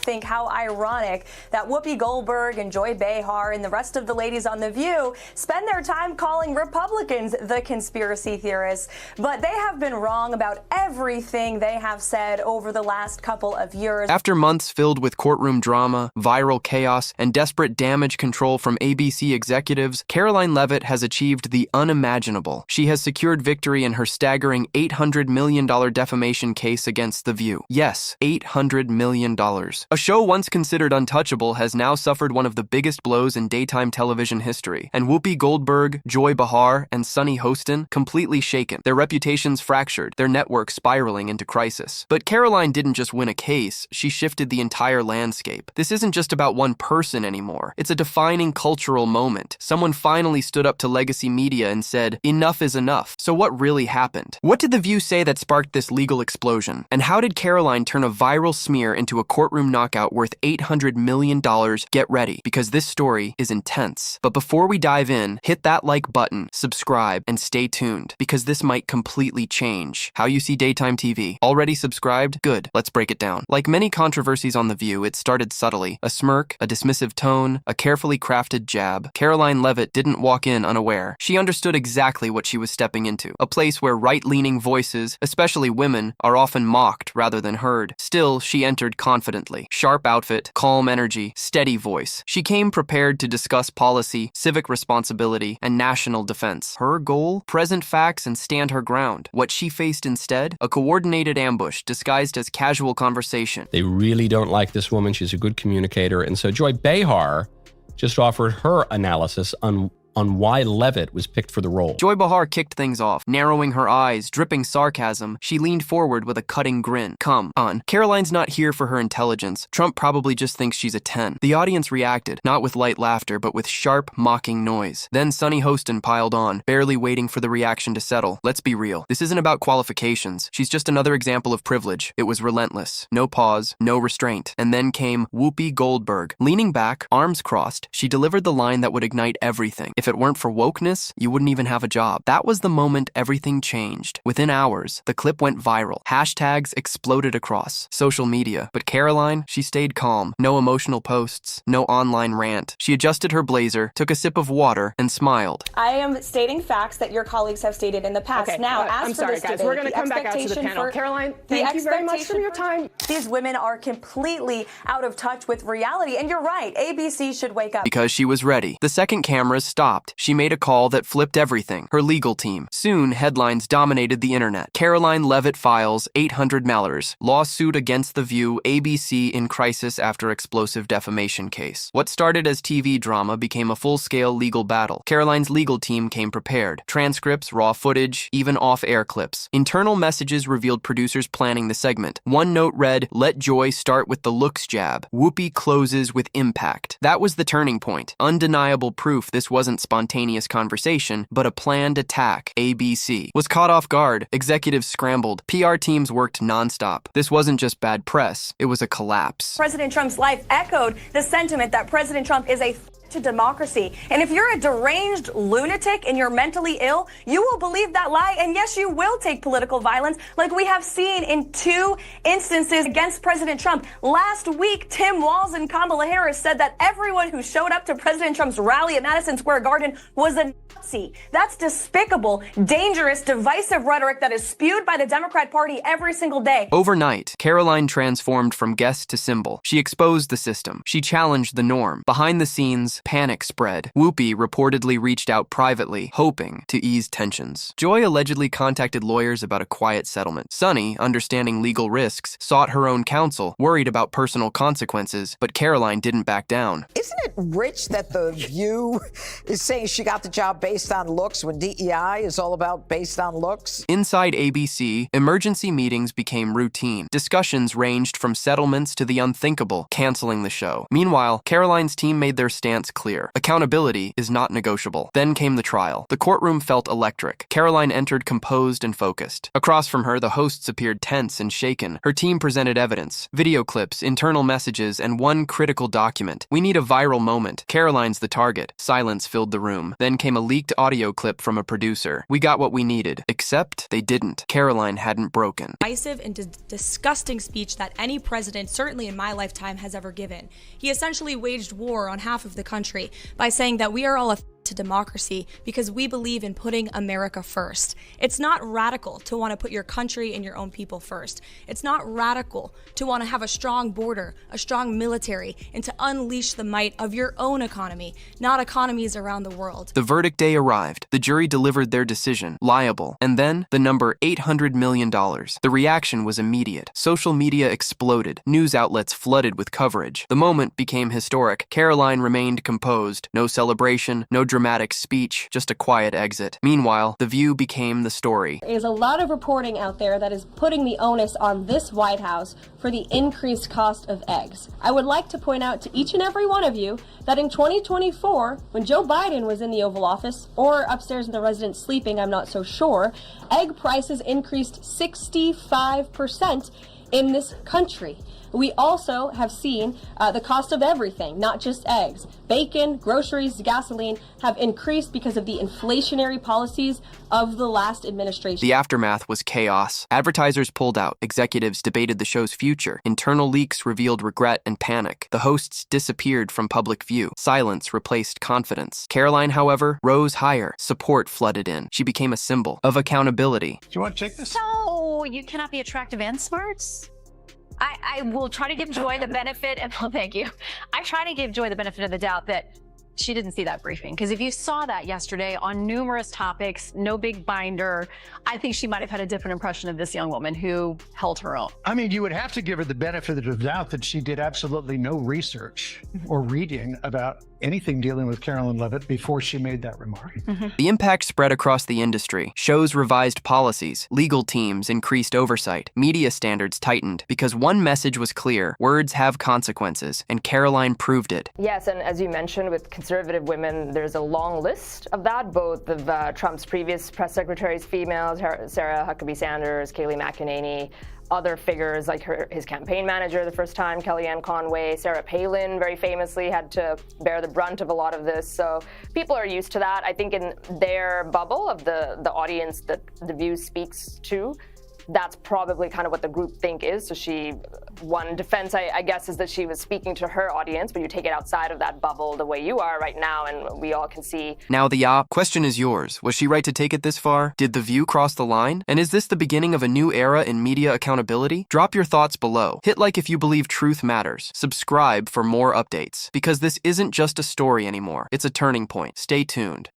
think how ironic that Whoopi Goldberg and Joy Behar and the rest of the ladies on The View spend their time calling Republicans the conspiracy theorists. But they have been wrong about everything they have said over the last couple of years. After months filled with courtroom drama, viral chaos, and desperate damage control from ABC executives, Karoline Leavitt has achieved the unimaginable. She has secured victory in her staggering $800 million defamation case against The View. Yes, $800 million. A show once considered untouchable has now suffered one of the biggest blows in daytime television history, and Whoopi Goldberg, Joy Behar, and Sunny Hostin completely shaken, their reputations fractured, their network spiraling into crisis. But Karoline didn't just win a case, she shifted the entire landscape. This isn't just about one person anymore. It's a defining cultural moment. Someone finally stood up to legacy media and said, enough is enough. So what really happened? What did The View say that sparked this legal explosion? And how did Karoline turn a viral smear into a courtroom knockout worth $800 million? Get ready, because this story is intense. But before we dive in, hit that like button, subscribe, and stay tuned, because this might completely change how you see daytime TV. Already subscribed? Good. Let's break it down. Like many controversies on The View, it started subtly. A smirk, a dismissive tone, a carefully crafted jab. Karoline Leavitt didn't walk in unaware. She understood exactly what she was stepping into. A place where right-leaning voices, especially women, are often mocked rather than heard. Still, she entered confidently. Sharp outfit, calm energy, steady voice. She came prepared to discuss policy, civic responsibility, and national defense. Her goal? Present facts and stand her ground. What she faced instead? A coordinated ambush disguised as casual conversation. They really don't like this woman. She's a good communicator. And so Joy Behar just offered her analysis on why Leavitt was picked for the role. Joy Behar kicked things off. Narrowing her eyes, dripping sarcasm, she leaned forward with a cutting grin. Come on. Karoline's not here for her intelligence. Trump probably just thinks she's a 10. The audience reacted, not with light laughter, but with sharp, mocking noise. Then Sunny Hostin piled on, barely waiting for the reaction to settle. Let's be real. This isn't about qualifications. She's just another example of privilege. It was relentless. No pause, no restraint. And then came Whoopi Goldberg. Leaning back, arms crossed, she delivered the line that would ignite everything. If it weren't for wokeness, you wouldn't even have a job. That was the moment everything changed. Within hours, the clip went viral. Hashtags exploded across social media. But Karoline, she stayed calm. No emotional posts, no online rant. She adjusted her blazer, took a sip of water, and smiled. I am stating facts that your colleagues have stated in the past. Okay, now, as I'm for sorry, this guys. debate, We're going to come back out to the panel. Karoline, thank you very much for your time. These women are completely out of touch with reality. And you're right, ABC should wake up. Because she was ready. The second cameras stopped. She made a call that flipped everything. Her legal team. Soon, headlines dominated the internet. Karoline Leavitt files $800 lawsuit against The View, ABC in crisis after explosive defamation case. What started as TV drama became a full-scale legal battle. Karoline's legal team came prepared. Transcripts, raw footage, even off-air clips. Internal messages revealed producers planning the segment. One note read, "Let Joy start with the looks jab. Whoopi closes with impact." That was the turning point. Undeniable proof this wasn't spontaneous conversation, but a planned attack. ABC was caught off guard. Executives scrambled. PR teams worked nonstop. This wasn't just bad press, it was a collapse. President Trump's life echoed the sentiment that President Trump is a to democracy. And if you're a deranged lunatic and you're mentally ill, you will believe that lie. And yes, you will take political violence like we have seen in 2 instances against President Trump. Last week, Tim Walz and Kamala Harris said that everyone who showed up to President Trump's rally at Madison Square Garden was a Nazi. That's despicable, dangerous, divisive rhetoric that is spewed by the Democrat Party every single day. Overnight, Karoline transformed from guest to symbol. She exposed the system. She challenged the norm. Behind the scenes, panic spread. Whoopi reportedly reached out privately, hoping to ease tensions. Joy allegedly contacted lawyers about a quiet settlement. Sunny, understanding legal risks, sought her own counsel, worried about personal consequences, but Karoline didn't back down. Isn't it rich that The View is saying she got the job based on looks when DEI is all about based on looks? Inside ABC, emergency meetings became routine. Discussions ranged from settlements to the unthinkable, canceling the show. Meanwhile, Karoline's team made their stance once clear. Accountability is not negotiable. Then came the trial. The courtroom felt electric. Karoline entered composed and focused. Across from her, the hosts appeared tense and shaken. Her team presented evidence, video clips, internal messages, and one critical document. We need a viral moment. Karoline's the target. Silence filled the room. Then came a leaked audio clip from a producer. We got what we needed, except they didn't. Karoline hadn't broken. Divisive and disgusting speech that any president, certainly in my lifetime, has ever given. He essentially waged war on half of the country by saying that we are all a to democracy because we believe in putting America first. It's not radical to want to put your country and your own people first. It's not radical to want to have a strong border, a strong military, and to unleash the might of your own economy, not economies around the world. The verdict day arrived. The jury delivered their decision, liable, and then the number $800 million. The reaction was immediate. Social media exploded. News outlets flooded with coverage. The moment became historic. Karoline remained composed. No celebration, no dramatic speech, just a quiet exit. Meanwhile, The View became the story. There's a lot of reporting out there that is putting the onus on this White House for the increased cost of eggs. I would like to point out to each and every one of you that in 2024, when Joe Biden was in the Oval Office, or upstairs in the residence sleeping, I'm not so sure, egg prices increased 65% in this country. We also have seen the cost of everything, not just eggs. Bacon, groceries, gasoline have increased because of the inflationary policies of the last administration. The aftermath was chaos. Advertisers pulled out. Executives debated the show's future. Internal leaks revealed regret and panic. The hosts disappeared from public view. Silence replaced confidence. Karoline, however, rose higher. Support flooded in. She became a symbol of accountability. Do you want to take this? No, you cannot be attractive and smart. I will try to give Joy the benefit, and well, thank you. I try to give Joy the benefit of the doubt that she didn't see that briefing. Because if you saw that yesterday on numerous topics, no big binder, I think she might have had a different impression of this young woman who held her own. I mean, you would have to give her the benefit of the doubt that she did absolutely no research or reading about anything dealing with Karoline Leavitt before she made that remark. The impact spread across the industry. Shows revised policies. Legal teams increased oversight. Media standards tightened because one message was clear. Words have consequences, and Karoline proved it. Yes, and as you mentioned, with conservative women, there's a long list of that, both of Trump's previous press secretaries, females, Sarah Huckabee Sanders, Kayleigh McEnany, other figures like his campaign manager the first time, Kellyanne Conway, Sarah Palin very famously had to bear the brunt of a lot of this. So people are used to that. I think in their bubble of the audience that The View speaks to, that's probably kind of what the groupthink is. So one defense, I guess, is that she was speaking to her audience, but you take it outside of that bubble the way you are right now, and we all can see. Now the question is yours. Was she right to take it this far? Did The View cross the line? And is this the beginning of a new era in media accountability? Drop your thoughts below. Hit like if you believe truth matters. Subscribe for more updates, because this isn't just a story anymore. It's a turning point. Stay tuned.